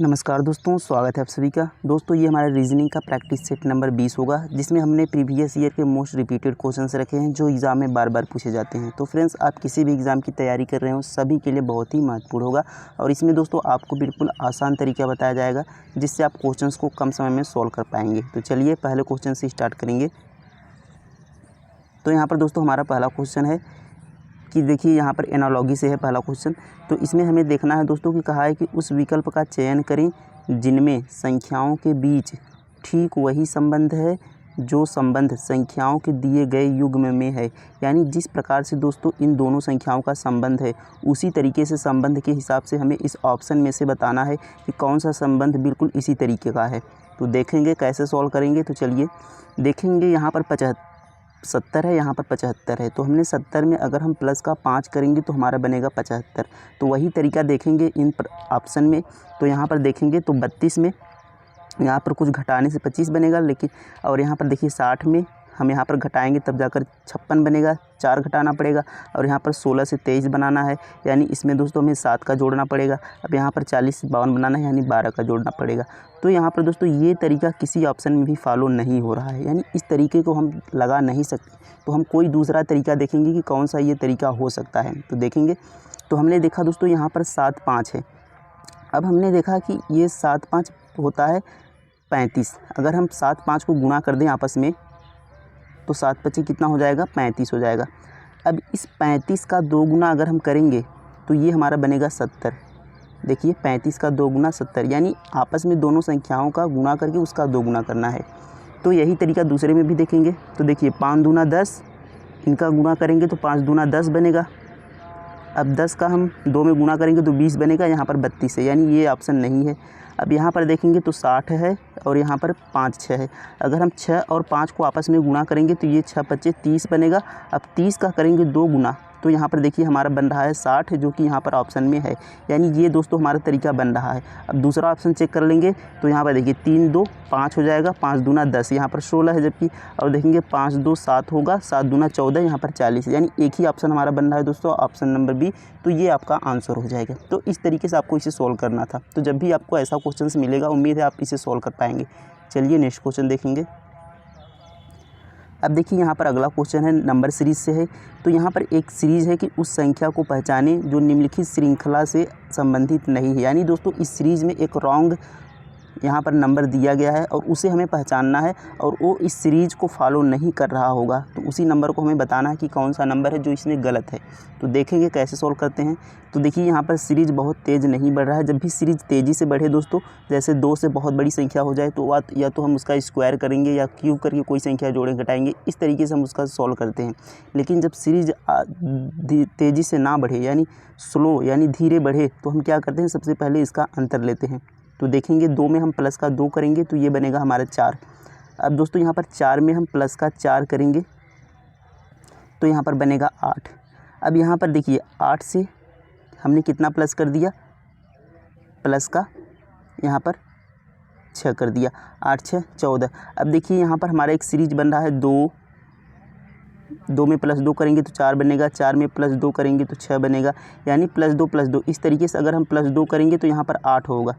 नमस्कार दोस्तों, स्वागत है आप सभी का। दोस्तों ये हमारा रीजनिंग का प्रैक्टिस सेट नंबर 20 होगा, जिसमें हमने प्रीवियस ईयर के मोस्ट रिपीटेड क्वेश्चंस रखे हैं जो एग्ज़ाम में बार बार पूछे जाते हैं। तो फ्रेंड्स, आप किसी भी एग्ज़ाम की तैयारी कर रहे हो सभी के लिए बहुत ही महत्वपूर्ण होगा। और इसमें दोस्तों आपको बिल्कुल आसान तरीका बताया जाएगा जिससे आप क्वेश्चंस को कम समय में सॉल्व कर पाएंगे। तो चलिए पहले क्वेश्चन से स्टार्ट करेंगे। तो यहाँ पर दोस्तों हमारा पहला क्वेश्चन है कि देखिए यहाँ पर एनालॉजी से है पहला क्वेश्चन। तो इसमें हमें देखना है दोस्तों कि कहा है कि उस विकल्प का चयन करें जिनमें संख्याओं के बीच ठीक वही संबंध है जो संबंध संख्याओं के दिए गए युग्म में है। यानी जिस प्रकार से दोस्तों इन दोनों संख्याओं का संबंध है उसी तरीके से संबंध के हिसाब से हमें इस ऑप्शन में से बताना है कि कौन सा संबंध बिल्कुल इसी तरीके का है। तो देखेंगे कैसे सॉल्व करेंगे। तो चलिए देखेंगे, यहाँ पर 70 है, यहाँ पर 75 है। तो हमने 70 में अगर हम प्लस का 5 करेंगे तो हमारा बनेगा 75। तो वही तरीका देखेंगे इन ऑप्शन में। तो यहाँ पर देखेंगे तो 32 में यहाँ पर कुछ घटाने से 25 बनेगा, लेकिन और यहाँ पर देखिए 60 में हम यहाँ पर घटाएंगे तब जाकर 56 बनेगा, 4 घटाना पड़ेगा। और यहाँ पर 16 से 23 बनाना है, यानी इसमें दोस्तों हमें 7 का जोड़ना पड़ेगा। अब यहाँ पर 40 से 52 बनाना है, यानी 12 का जोड़ना पड़ेगा। तो यहाँ पर दोस्तों ये तरीका किसी ऑप्शन में भी फॉलो नहीं हो रहा है, यानी इस तरीके को हम लगा नहीं सकते। तो हम कोई दूसरा तरीका देखेंगे कि कौन सा ये तरीका हो सकता है। तो देखेंगे, तो हमने देखा दोस्तों यहाँ पर 7 5 है। अब हमने देखा कि ये 7 5 होता है 35। अगर हम 7 5 को गुणा कर दें आपस में तो 7 25 कितना हो जाएगा, 35 हो जाएगा। अब इस 35 का 2 गुना अगर हम करेंगे तो ये हमारा बनेगा 70। देखिए 35 का 2 गुना 70, यानी आपस में दोनों संख्याओं का गुणा करके उसका 2 गुना करना है। तो यही तरीका दूसरे में भी देखेंगे। तो देखिए 5 दूना 10, इनका गुणा करेंगे तो 5 दूना 10 बनेगा। अब 10 का हम 2 में गुणा करेंगे तो 20 बनेगा, यहाँ पर 32 है, यानी ये ऑप्शन नहीं है। अब यहाँ पर देखेंगे तो 60 है और यहाँ पर 5 6 है। अगर हम 6 और 5 को आपस में गुणा करेंगे तो ये 6 25 30 बनेगा। अब 30 का करेंगे 2 गुना, तो यहाँ पर देखिए हमारा बन रहा है 60, जो कि यहाँ पर ऑप्शन में है। यानी ये दोस्तों हमारा तरीका बन रहा है। अब दूसरा ऑप्शन चेक कर लेंगे तो यहाँ पर देखिए 3 2 5 हो जाएगा, 5 दूना 10, यहाँ पर 16 है जबकि। और देखेंगे 5 2 7 होगा, 7 दूना 14, यहाँ पर 40, यानी एक ही ऑप्शन हमारा बन रहा है दोस्तों, ऑप्शन नंबर बी। तो ये आपका आंसर हो जाएगा। तो इस तरीके से आपको इसे सॉल्व करना था। तो जब भी आपको ऐसा क्वेश्चन मिलेगा उम्मीद है आप इसे सॉल्व कर पाएंगे। चलिए नेक्स्ट क्वेश्चन देखेंगे। अब देखिए यहाँ पर अगला क्वेश्चन है, नंबर सीरीज से है। तो यहाँ पर एक सीरीज़ है कि उस संख्या को पहचाने जो निम्नलिखित श्रृंखला से संबंधित नहीं है। यानी दोस्तों इस सीरीज़ में एक रॉन्ग यहाँ पर नंबर दिया गया है और उसे हमें पहचानना है, और वो इस सीरीज़ को फॉलो नहीं कर रहा होगा। तो उसी नंबर को हमें बताना है कि कौन सा नंबर है जो इसमें गलत है। तो देखेंगे कैसे सॉल्व करते हैं। तो देखिए यहाँ पर सीरीज़ बहुत तेज़ नहीं बढ़ रहा है। जब भी सीरीज़ तेज़ी से बढ़े दोस्तों, जैसे 2 से बहुत बड़ी संख्या हो जाए तो या तो हम उसका स्क्वायर करेंगे या क्यूब करके कोई संख्या जोड़े घटाएंगे, इस तरीके से हम उसका सॉल्व करते हैं। लेकिन जब सीरीज़ तेज़ी से ना बढ़े, यानी स्लो यानी धीरे बढ़े, तो हम क्या करते हैं, सबसे पहले इसका अंतर लेते हैं। तो देखेंगे 2 में हम प्लस का 2 करेंगे तो ये बनेगा हमारा 4। अब दोस्तों यहाँ पर 4 में हम प्लस का 4 करेंगे तो यहाँ पर बनेगा 8। अब यहाँ पर देखिए 8 से हमने कितना प्लस कर दिया, प्लस का यहाँ पर 6 कर दिया, 8 6 14। अब देखिए यहाँ पर हमारा एक सीरीज बन रहा है 2 में प्लस 2 करेंगे तो 4 बनेगा, 4 में प्लस 2 करेंगे तो 6 बनेगा, यानी प्लस 2। इस तरीके से अगर हम प्लस 2 करेंगे तो यहाँ पर 8 होगा,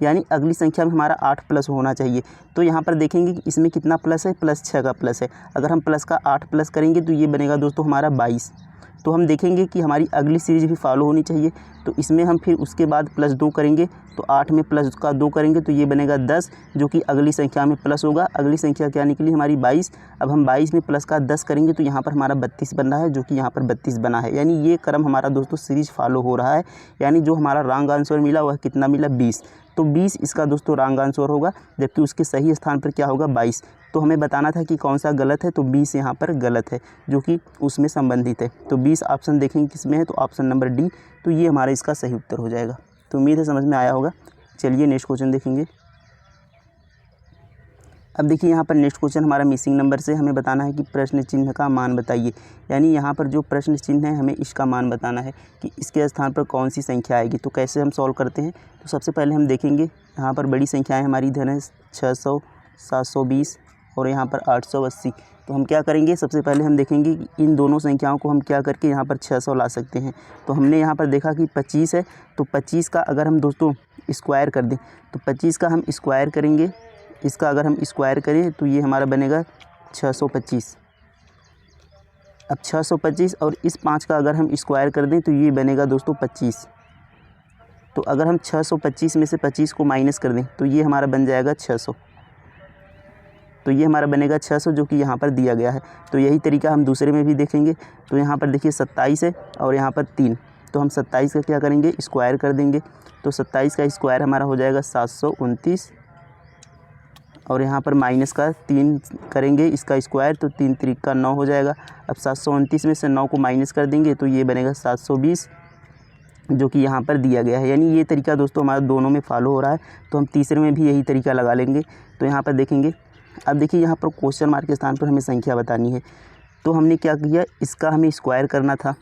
यानी अगली संख्या में हमारा 8 प्लस होना चाहिए। तो यहाँ पर देखेंगे कि इसमें कितना प्लस है, प्लस 6 का प्लस है। अगर हम प्लस का 8 प्लस करेंगे तो ये बनेगा दोस्तों हमारा 22। तो हम देखेंगे कि हमारी अगली सीरीज़ भी फॉलो होनी चाहिए। तो इसमें हम फिर उसके बाद प्लस 2 करेंगे तो 8 में प्लस का 2 करेंगे तो ये बनेगा 10, जो कि अगली संख्या में प्लस होगा। अगली संख्या क्या निकली हमारी 22। अब हम 22 में प्लस का 10 करेंगे तो यहाँ पर हमारा 32 बन रहा है, जो कि यहाँ पर 32 बना है। यानी ये क्रम हमारा दोस्तों सीरीज फॉलो हो रहा है। यानी जो हमारा रॉन्ग आंसर मिला वह कितना मिला, 20। तो 20 इसका दोस्तों रॉन्ग आंसर होगा, जबकि उसके सही स्थान पर क्या होगा, 22। तो हमें बताना था कि कौन सा गलत है, तो 20 यहाँ पर गलत है, जो कि उसमें संबंधित है। तो 20 ऑप्शन देखेंगे किस में है, तो ऑप्शन नंबर डी। तो ये हमारा इसका सही उत्तर हो जाएगा। तो उम्मीद है समझ में आया होगा। चलिए नेक्स्ट क्वेश्चन देखेंगे। अब देखिए यहाँ पर नेक्स्ट क्वेश्चन हमारा मिसिंग नंबर से हमें बताना है कि प्रश्न चिन्ह का मान बताइए। यानी यहाँ पर जो प्रश्न चिन्ह है हमें इसका मान बताना है कि इसके स्थान पर कौन सी संख्या आएगी। तो कैसे हम सॉल्व करते हैं, तो सबसे पहले हम देखेंगे यहाँ पर बड़ी संख्याएं हमारी इधर है 600 720 और यहाँ पर 880। तो हम क्या करेंगे, सबसे पहले हम देखेंगे कि इन दोनों संख्याओं को हम क्या करके यहाँ पर 600 ला सकते हैं। तो हमने यहाँ पर देखा कि 25 है, तो 25 का अगर हम दोस्तों स्क्वायर कर दें, तो 25 का हम स्क्वायर करेंगे, इसका अगर हम स्क्वायर करें तो ये हमारा बनेगा 625। अब 625 और इस 5 का अगर हम स्क्वायर कर दें तो ये बनेगा दोस्तों 25। तो अगर हम 625 में से 25 को माइनस कर दें तो ये हमारा बन जाएगा 600। तो ये हमारा बनेगा 600 जो कि यहाँ पर दिया गया है। तो यही तरीका हम दूसरे में भी देखेंगे। तो यहाँ पर देखिए 27 है और यहाँ पर 3, तो हम 27 का क्या करेंगे, स्क्वायर कर देंगे। तो 27 का स्क्वायर हमारा हो जाएगा 729 और यहाँ पर माइनस का 3 करेंगे इसका स्क्वायर, तो 3 3 का 9 हो जाएगा। अब 729 में से 9 को माइनस कर देंगे तो ये बनेगा 720 जो कि यहाँ पर दिया गया है। यानी ये तरीका दोस्तों हमारा दोनों में फॉलो हो रहा है। तो हम तीसरे में भी यही तरीका लगा लेंगे। तो यहाँ पर देखेंगे, अब देखिए यहाँ पर क्वेश्चन मार्क के स्थान पर हमें संख्या बतानी है। तो हमने क्या किया, इसका हमें स्क्वायर करना था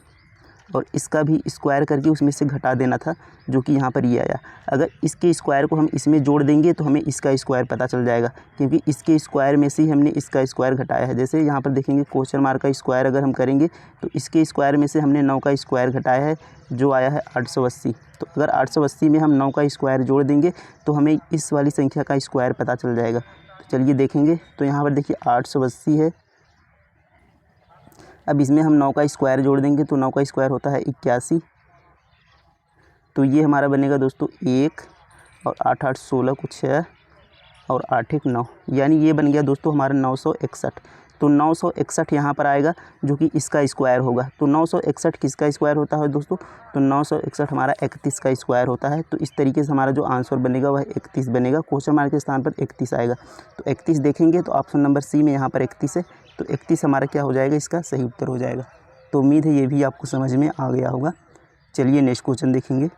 और इसका भी स्क्वायर करके उसमें से घटा देना था जो कि यहाँ पर ये आया। अगर इसके स्क्वायर को हम इसमें जोड़ देंगे तो हमें इसका स्क्वायर पता चल जाएगा, क्योंकि इसके स्क्वायर में से ही हमने इसका स्क्वायर घटाया है। जैसे यहाँ पर देखेंगे क्वेश्चन मार्क का स्क्वायर अगर हम करेंगे तो इसके स्क्वायर में से हमने 9 का स्क्वायर घटाया है जो आया है 880। तो अगर 880 में हम 9 का स्क्वायर जोड़ देंगे तो हमें इस वाली संख्या का स्क्वायर पता चल जाएगा। तो चलिए देखेंगे। तो यहाँ पर देखिए 880 है, अब इसमें हम 9 का स्क्वायर जोड़ देंगे तो 9 का स्क्वायर होता है 81। तो ये हमारा बनेगा दोस्तों 1 और 8 8 16 को 6 और 8 1 9, यानी ये बन गया दोस्तों हमारा 961। तो 961 यहाँ पर आएगा जो कि इसका स्क्वायर होगा। तो 961 किसका स्क्वायर होता है दोस्तों, तो 961 हमारा 31 का स्क्वायर होता है। तो इस तरीके से हमारा जो आंसर बनेगा वह 31 बनेगा, क्वेश्चन मार्क के स्थान पर 31 आएगा। तो 31 देखेंगे तो ऑप्शन नंबर सी में यहाँ पर 31 है। तो 31 हमारा क्या हो जाएगा, इसका सही उत्तर हो जाएगा। तो उम्मीद है ये भी आपको समझ में आ गया होगा। चलिए नेक्स्ट क्वेश्चन देखेंगे।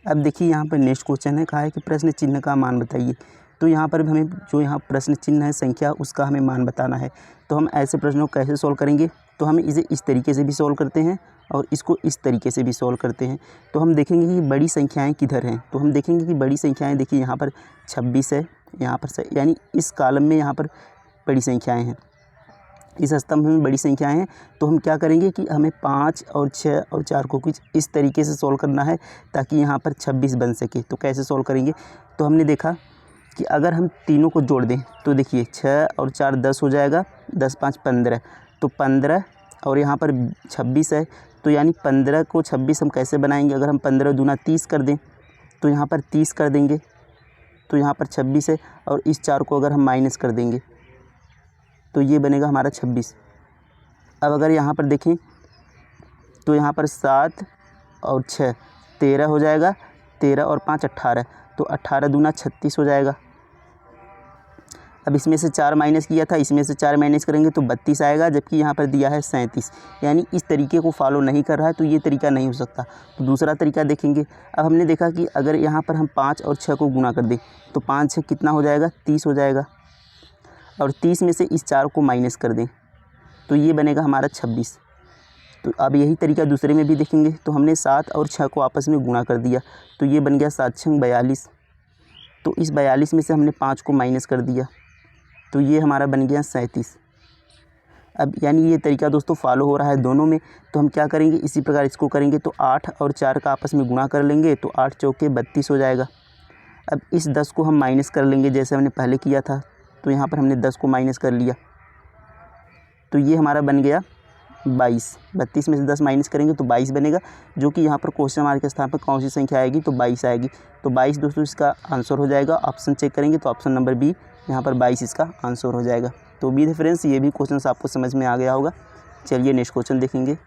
अब देखिए यहाँ पर नेक्स्ट क्वेश्चन है, कहा है कि प्रश्न चिन्ह का मान बताइए। तो यहाँ पर हमें जो यहाँ प्रश्न चिन्ह है संख्या उसका हमें मान बताना है। तो हम ऐसे प्रश्नों को कैसे सॉल्व करेंगे, तो हम इसे इस तरीके से भी सॉल्व करते हैं और इसको इस तरीके से भी सॉल्व करते हैं। तो हम देखेंगे कि बड़ी संख्याएं किधर हैं। तो हम देखेंगे कि बड़ी संख्याएं देखिए यहाँ पर 26 है, यहाँ पर यानी इस कॉलम में यहाँ पर बड़ी संख्याएँ हैं, इस स्तंभ में बड़ी संख्याएं हैं। तो हम क्या करेंगे कि हमें 5 और 6 और 4 को कुछ इस तरीके से सॉल्व करना है ताकि यहाँ पर 26 बन सके। तो कैसे सॉल्व करेंगे, तो हमने देखा कि अगर हम तीनों को जोड़ दें तो देखिए 6 और 4 10 हो जाएगा, 10 5 15, तो 15 और यहाँ पर 26 है। तो यानी 15 को 26 हम कैसे बनाएंगे, अगर हम 15 दूना 30 कर दें तो यहाँ पर 30 कर देंगे, तो यहाँ पर 26 है और इस 4 को अगर हम माइनस कर देंगे तो ये बनेगा हमारा 26। अब अगर यहाँ पर देखें तो यहाँ पर 7 और 6 13 हो जाएगा, 13 और 5 18, तो 18 दूना 36 हो जाएगा। अब इसमें से 4 माइनस किया था, इसमें से 4 माइनस करेंगे तो 32 आएगा, जबकि यहाँ पर दिया है 37। यानी इस तरीके को फॉलो नहीं कर रहा है तो ये तरीका नहीं हो सकता। तो दूसरा तरीका देखेंगे। अब हमने देखा कि अगर यहाँ पर हम 5 और 6 को गुना कर दें तो 5 6 कितना हो जाएगा, 30 हो जाएगा, और 30 में से इस 4 को माइनस कर दें तो ये बनेगा हमारा 26। तो अब यही तरीका दूसरे में भी देखेंगे। तो हमने 7 और 6 को आपस में गुणा कर दिया तो ये बन गया 7 6 42। तो इस 42 में से हमने 5 को माइनस कर दिया तो ये हमारा बन गया 37। अब यानी ये तरीका दोस्तों फॉलो हो रहा है दोनों में। तो हम क्या करेंगे, इसी प्रकार इसको करेंगे। तो 8 और 4 का आपस में गुणा कर लेंगे तो 8 चौके 32 हो जाएगा। अब इस 10 को हम माइनस कर लेंगे जैसे हमने पहले किया था। तो यहाँ पर हमने 10 को माइनस कर लिया तो ये हमारा बन गया 22। 32 में से 10 माइनस करेंगे तो 22 बनेगा, जो कि यहाँ पर क्वेश्चन मार्क के स्थान पर कौन सी संख्या आएगी, तो 22 आएगी। तो 22 दोस्तों इसका आंसर हो जाएगा। ऑप्शन चेक करेंगे तो ऑप्शन नंबर बी यहाँ पर 22 इसका आंसर हो जाएगा। तो उम्मीद है फ्रेंड्स ये भी क्वेश्चन आपको समझ में आ गया होगा। चलिए नेक्स्ट क्वेश्चन देखेंगे।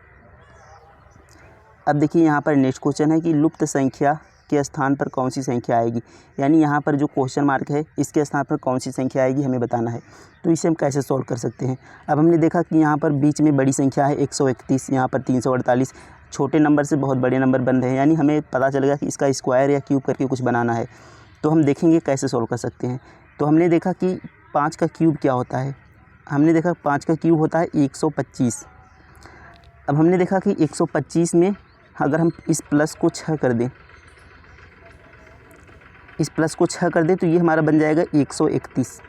अब देखिए यहाँ पर नेक्स्ट क्वेश्चन है कि लुप्त संख्या के स्थान पर कौन सी संख्या आएगी। यानी यहाँ पर जो क्वेश्चन मार्क है इसके स्थान पर कौन सी संख्या आएगी हमें बताना है। तो इसे हम कैसे सॉल्व कर सकते हैं। अब हमने देखा कि यहाँ पर बीच में बड़ी संख्या है 131, यहाँ पर 348, छोटे नंबर से बहुत बड़े नंबर बन रहे हैं, यानी हमें पता चलेगा कि इसका स्क्वायर या क्यूब करके कुछ बनाना है। तो हम देखेंगे कैसे सॉल्व कर सकते हैं। तो हमने देखा कि 5 का क्यूब क्या होता है, हमने देखा 5 का क्यूब होता है 125। अब हमने देखा कि 125 में अगर हम इस प्लस को 6 कर दें, इस प्लस को 6 कर दें तो ये हमारा बन जाएगा 131।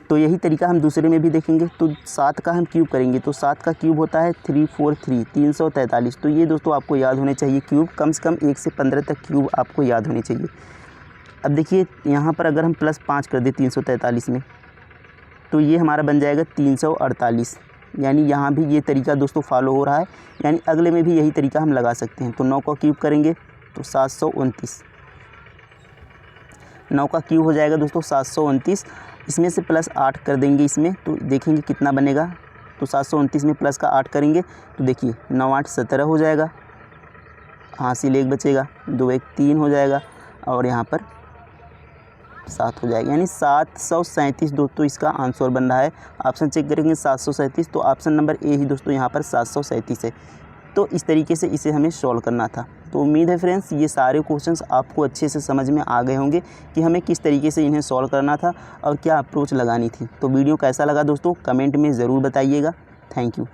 तो यही तरीका हम दूसरे में भी देखेंगे। तो 7 का हम क्यूब करेंगे तो 7 का क्यूब होता है 343 343। तो ये दोस्तों आपको याद होने चाहिए क्यूब, कम से कम 1 से 15 तक क्यूब आपको याद होने चाहिए। अब देखिए यहाँ पर अगर हम +5 कर दें 343 में तो ये हमारा बन जाएगा 348। यानी यहाँ भी ये तरीका दोस्तों फॉलो हो रहा है, यानी अगले में भी यही तरीका हम लगा सकते हैं। तो 9 का क्यूब करेंगे तो 729, 9 का क्यूब हो जाएगा दोस्तों 729। इसमें से +8 कर देंगे इसमें तो देखेंगे कितना बनेगा। तो 729 में प्लस का 8 करेंगे तो देखिए 9 8 17 हो जाएगा, हासिल 1 बचेगा, 2 1 3 हो जाएगा और यहाँ पर 7 हो जाएगा, यानी 737 दोस्तों इसका आंसर बन रहा है। ऑप्शन चेक करेंगे 737, तो ऑप्शन नंबर ए ही दोस्तों यहाँ पर 737 है। तो इस तरीके से इसे हमें सॉल्व करना था। तो उम्मीद है फ्रेंड्स ये सारे क्वेश्चंस आपको अच्छे से समझ में आ गए होंगे कि हमें किस तरीके से इन्हें सॉल्व करना था और क्या अप्रोच लगानी थी। तो वीडियो कैसा लगा दोस्तों कमेंट में ज़रूर बताइएगा। Thank you.